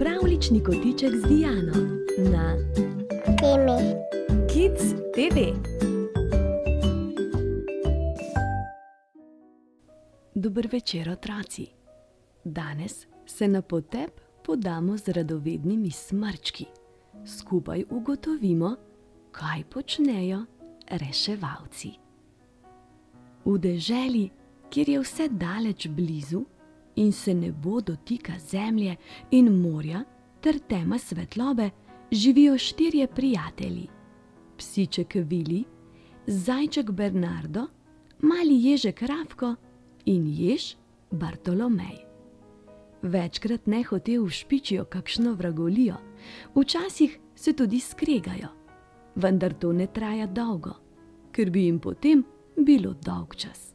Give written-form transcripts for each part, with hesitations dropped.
Pravljični kotiček z Diano na Temi. Kids TV. Dober večer, otroci. Danes se na potep podamo z radovednimi smrčki. Skupaj ugotovimo, kaj počnejo reševalci. V deželi, kjer je vse daleč blizu in se nebo dotika zemlje in morja ter tema svetlobe, živijo 4 prijatelji. Psiček Vili, zajček Bernardo, mali ježek Rafko in jež Bartolomej. Večkrat nehote ušpičijo kakšno vragolijo, včasih se tudi skregajo, vendar to ne traja dolgo, ker bi jim potem bilo dolgčas.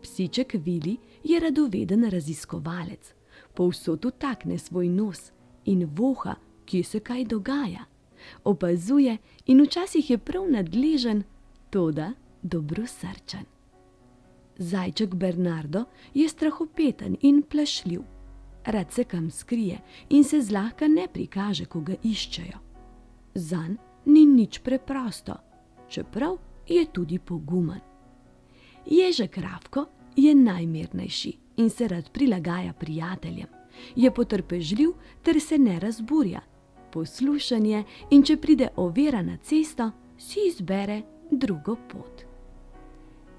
Psiček Vili je radoveden raziskovalec, povsod vtakne svoj nos in voha, kje se kaj dogaja. Opazuje in včasih je prav nadležen, toda dobrosrčen. Zajček Bernardo je strahopeten in plašljiv. Rad se kam skrije in se zlahka ne prikaže, ko ga iščejo. Zanj ni nič preprosto, čeprav je tudi pogumen. Ježek Rafko je najmirnejši in se rad prilagaja prijateljem. Je potrpežljiv ter se ne razburja. Poslušen je in če pride ovira na cesto, si izbere drugo pot.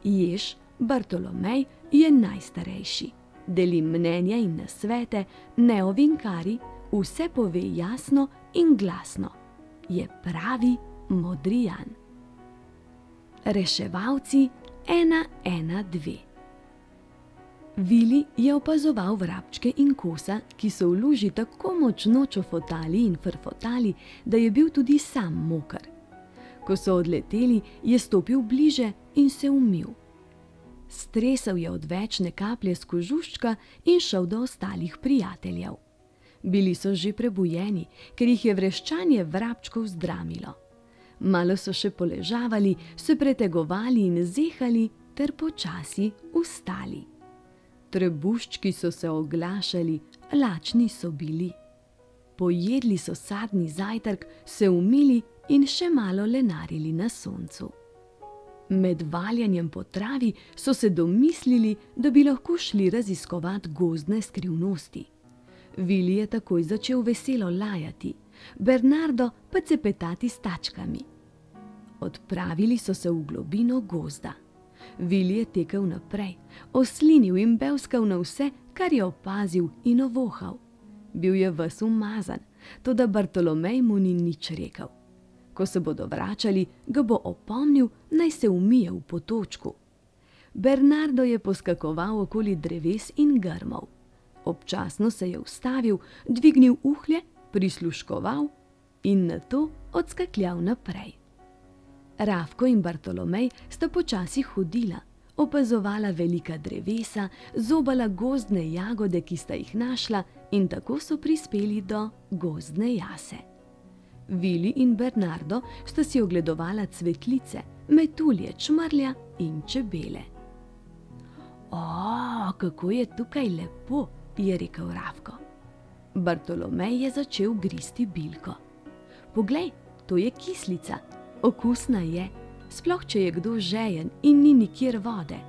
Jež Bartolomej je najstarejši. Deli mnenja in nasvete, ne ovinkari, vse pove jasno in glasno. Je pravi modrijan. Reševalci 112. Vili je opazoval vrabčke in kosa, ki so v luži tako močno čofotali in frfotali, da je bil tudi sam moker. Ko so odleteli, je stopil bliže in se umil. Stresel je odvečne kaplje s kožuščka in šel do ostalih prijateljev. Bili so že prebujeni, ker jih je vreščanje vrabčkov zdramilo. Malo so še poležavali, se pretegovali in zehali ter počasi vstali. Trebuščki so se oglašali, lačni so bili. Pojedli so sadni zajtrk, se umili in še malo lenarili na soncu. Med valjanjem po travi so se domislili, da bi lahko šli raziskovat gozdne skrivnosti. Vili je takoj začel veselo lajati, Bernardo pa cepetati s tačkami. Odpravili so se v globino gozda. Vili je tekel naprej, oslinil in bevskal na vse, kar je opazil in ovohal. Bil je ves umazan, toda Bartolomej mu ni nič rekel. Ko se bodo vračali, ga bo opomnil, naj se umije v potočku. Bernardo je poskakoval okoli dreves in grmov. Občasno se je ustavil, dvignil uhlje, prisluškoval in nato odskakljal naprej. Rafko in Bartolomej sta počasi hodila, opazovala velika drevesa, zobala gozdne jagode, ki sta jih našla, in tako so prispeli do gozdne jase. Vili in Bernardo sta si ogledovala cvetlice, metulje, čmrlja in čebele. O, kako je tukaj lepo, je rekel Rafko. Bartolomej je začel gristi bilko. Poglej, to je kislica. Okusna je, sploh če je kdo žejen in ni nikjer vode.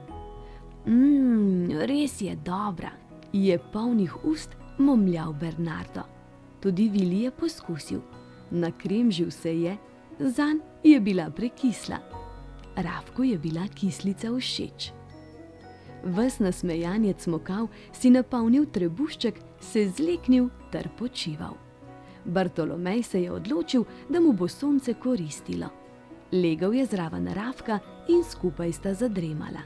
Res je dobra, je polnih ust momljal Bernardo. Tudi Vili je poskusil. Nakremžil se je, zanj je bila prekisla. Rafku je bila kislica všeč. Ves nasmejan je cmokav, si napolnil trebušček, se zleknil ter počival. Bartolomej se je odločil, da mu bo sonce koristilo. Legel je zraven Rafka in skupaj sta zadremala.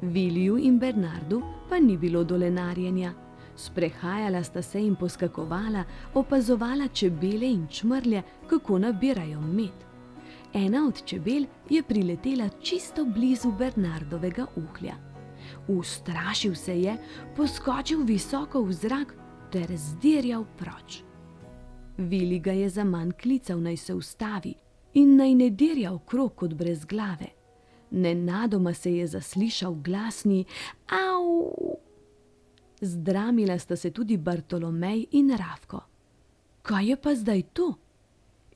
Viliju in Bernardu pa ni bilo do lenarjenja. Sprehajala sta se in poskakovala, opazovala čebele in čmrlje, kako nabirajo med. Ena od čebel je priletela čisto blizu Bernardovega uhlja. Ustrašil se je, poskočil visoko v zrak ter zdirjal proč. Vili ga je zaman klical, naj se ustavi in naj ne dirja okrog kot brez glave. Nenadoma se je zaslišal glasni au. Zdramila sta se tudi Bartolomej in Rafko. Kaj je pa zdaj to?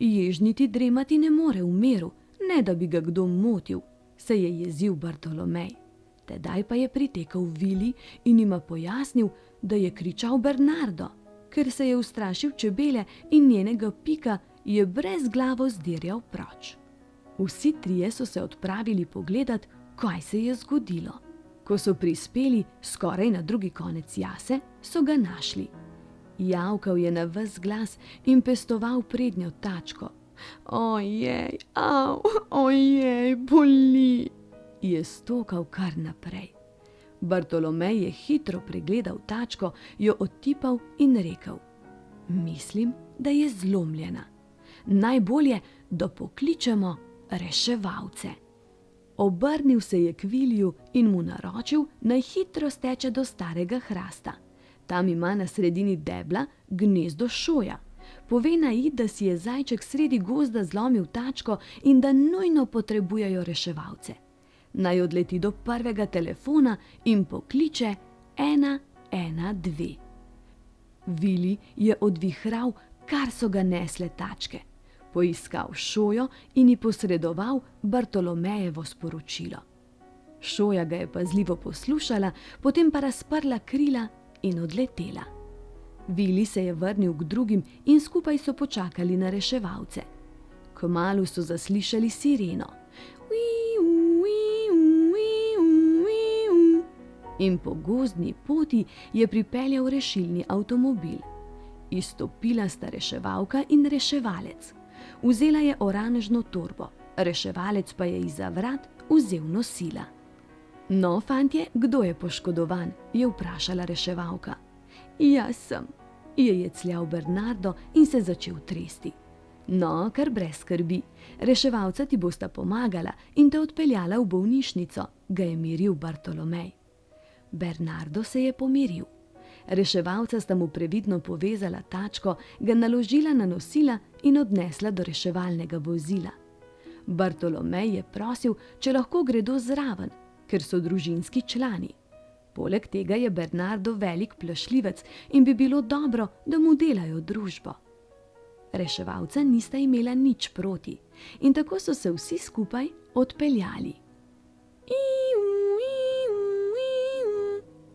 Jež niti dremati ne more v miru, ne da bi ga kdo motil, se je jezil Bartolomej. Tedaj pa je pritekel Vili in jima pojasnil, da je kričal Bernardo. Ker se je ustrašil čebele in njenega pika, je brezglavo zdirjal proč. Vsi trije so se odpravili pogledat, kaj se je zgodilo. Ko so prispeli skoraj na drugi konec jase, so ga našli. Javkal je na ves glas in pestoval prednjo tačko. Ojej, au, ojej, boli, je stokal kar naprej. Bartolomej je hitro pregledal tačko, jo odtipal in rekel: Mislim, da je zlomljena. Najbolje, da pokličemo reševalce. Obrnil se je k Viliju in mu naročil, naj hitro steče do starega hrasta. Tam ima na sredini debla gnezdo šoja. Pove naj ji, da si je zajček sredi gozda zlomil tačko in da nujno potrebujejo reševalce. Naj odleti do prvega telefona in pokliče 112. Vili je odvihral, kar so ga nesle tačke. Poiskal šojo in ji posredoval Bartolomejevo sporočilo. Šoja ga je pazljivo poslušala, potem pa razprla krila in odletela. Vili se je vrnil k drugim in skupaj so počakali na reševalce. Kmalu so zaslišali sireno. In po gozdni poti je pripeljal rešilni avtomobil. Izstopila sta reševalka in reševalec. Vzela je oranžno torbo, reševalec pa je izza vrat vzel nosila. No, fantje, kdo je poškodovan? Je vprašala reševalka. Jaz sem, je jecljal Bernardo in se začel tresti. No, kar brez skrbi, reševalca ti bosta pomagala in te odpeljala v bolnišnico, ga je miril Bartolomej. Bernardo se je pomiril. Reševalca sta mu previdno povezala tačko, ga naložila na nosila in odnesla do reševalnega vozila. Bartolomej je prosil, če lahko gredo zraven, ker so družinski člani. Poleg tega je Bernardo velik plašljivec in bi bilo dobro, da mu delajo družbo. Reševalca nista imela nič proti in tako so se vsi skupaj odpeljali.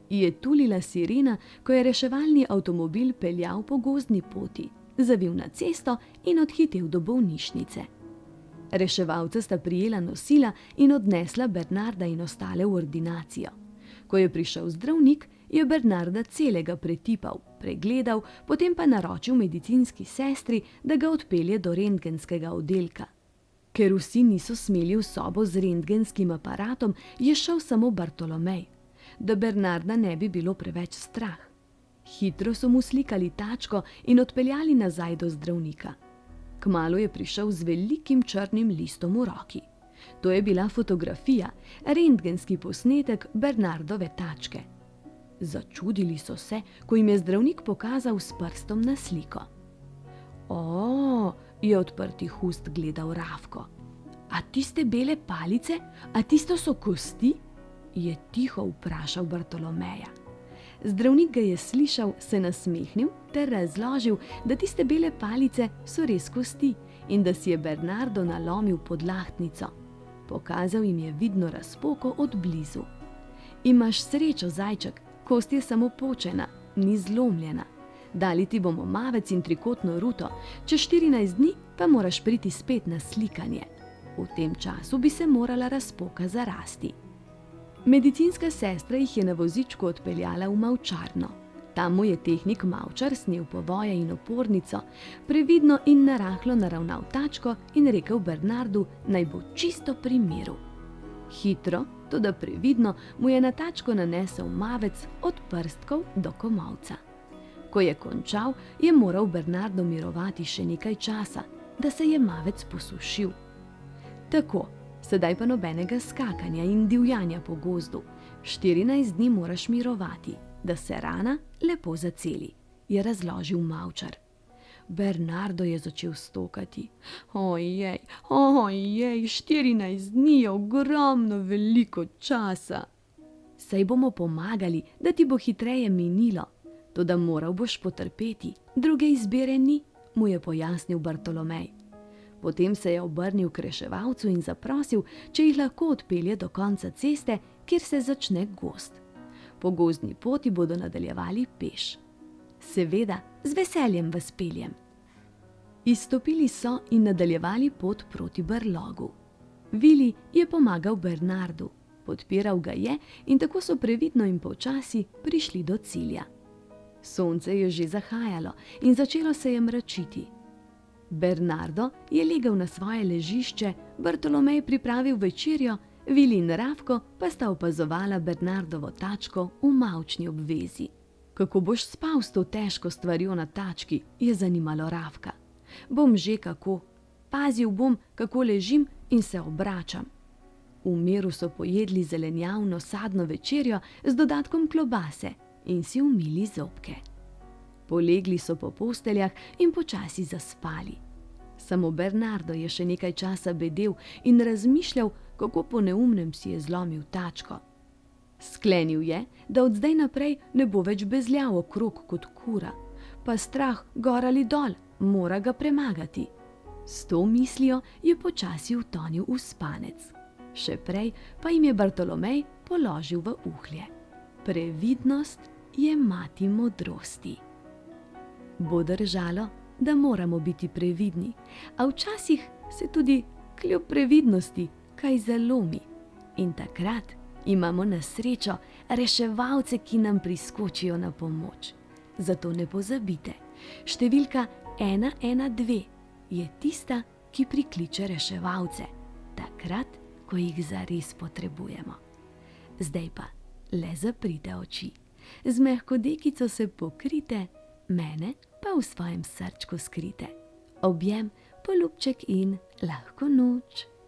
Je tulila sirena, ko je reševalni avtomobil peljal po gozdni poti, zavil na cesto in odhitel do bolnišnice. Reševalca sta prijela nosila in odnesla Bernarda in ostale v ordinacijo. Ko je prišel zdravnik, je Bernarda celega pretipal, pregledal, potem pa naročil medicinski sestri, da ga odpelje do rentgenskega oddelka. Ker vsi niso smeli v sobo z rentgenskim aparatom, je šel samo Bartolomej, da Bernarda ne bi bilo preveč strah. Hitro so mu slikali tačko in odpeljali nazaj do zdravnika. Kmalu je prišel z velikim črnim listom v roki. To je bila fotografija, rentgenski posnetek Bernardove tačke. Začudili so se, ko jim je zdravnik pokazal s prstom na sliko. O, je odprtih ust gledal Rafko. A tiste bele palice, a tisto so kosti? Je tiho vprašal Bartolomeja. Zdravnik ga je slišal, se nasmehnil ter razložil, da tiste bele palice so res kosti in da si je Bernardo nalomil pod lahtnico. Pokazal jim je vidno razpoko od blizu. Imaš srečo, zajček, kost je samo počena, ni zlomljena. Dali ti bomo mavec in trikotno ruto, čez 14 dni pa moraš priti spet na slikanje. V tem času bi se morala razpoka zarasti. Medicinska sestra jih je na vozičku odpeljala v mavčarno. Tam mu je tehnik mavčar snel povoje in opornico, previdno in narahlo naravnal tačko in rekel Bernardu, naj bo čisto pri miru. Hitro, toda previdno, mu je na tačko nanesel mavec od prstkov do komolca. Ko je končal, je moral Bernardo mirovati še nekaj časa, da se je mavec posušil. Tako, sedaj pa nobenega skakanja in divjanja po gozdu. 14 dni moraš mirovati, da se rana lepo zaceli, je razložil mavčar. Bernardo je začel stokati. Ojej, 14 dni je ogromno veliko časa. saj bomo pomagali, da ti bo hitreje minilo. Toda moral boš potrpeti, druge izbire ni, mu je pojasnil Bartolomej. Potem se je obrnil k reševalcu in zaprosil, če jih lahko odpelje do konca ceste, kjer se začne gozd. Po gozdni poti bodo nadaljevali peš. Seveda, z veseljem vas peljem. Izstopili so in nadaljevali pot proti brlogu. Vili je pomagal Bernardu, podpiral ga je in tako so previdno in počasi prišli do cilja. Sonce je že zahajalo in začelo se je mračiti. Bernardo je legel na svoje ležišče, Bartolomej pripravil večerjo, Vili in Rafko pa sta opazovala Bernardovo tačko v mavčni obvezi. Kako boš spal s to težko stvarjo na tački, je zanimalo Rafka. Bom že kako. Pazil bom, kako ležim in se obračam. V miru so pojedli zelenjavno sadno večerjo z dodatkom klobase in si umili zobke. Polegli so po posteljah in počasi zaspali. Samo Bernardo je še nekaj časa bedel in razmišljal, kako po neumnem si je zlomil tačko. Sklenil je, da od zdaj naprej ne bo več bezljal okrog kot kura, pa strah gor ali dol, mora ga premagati. S to mislijo je počasi utonil v spanec. Še prej pa jim je Bartolomej položil v uhlje. Previdnost je mati modrosti. Bo držalo, da moramo biti previdni, a včasih se tudi kljub previdnosti kaj zalomi. In takrat imamo na srečo reševalce, ki nam priskočijo na pomoč. Zato ne pozabite, številka 112 je tista, ki prikliče reševalce, takrat, ko jih zares potrebujemo. Zdaj pa le zaprite oči, z mehko dekico se pokrite, mene pa v svojem srčku skrite. Objem, poljubček in lahko noč.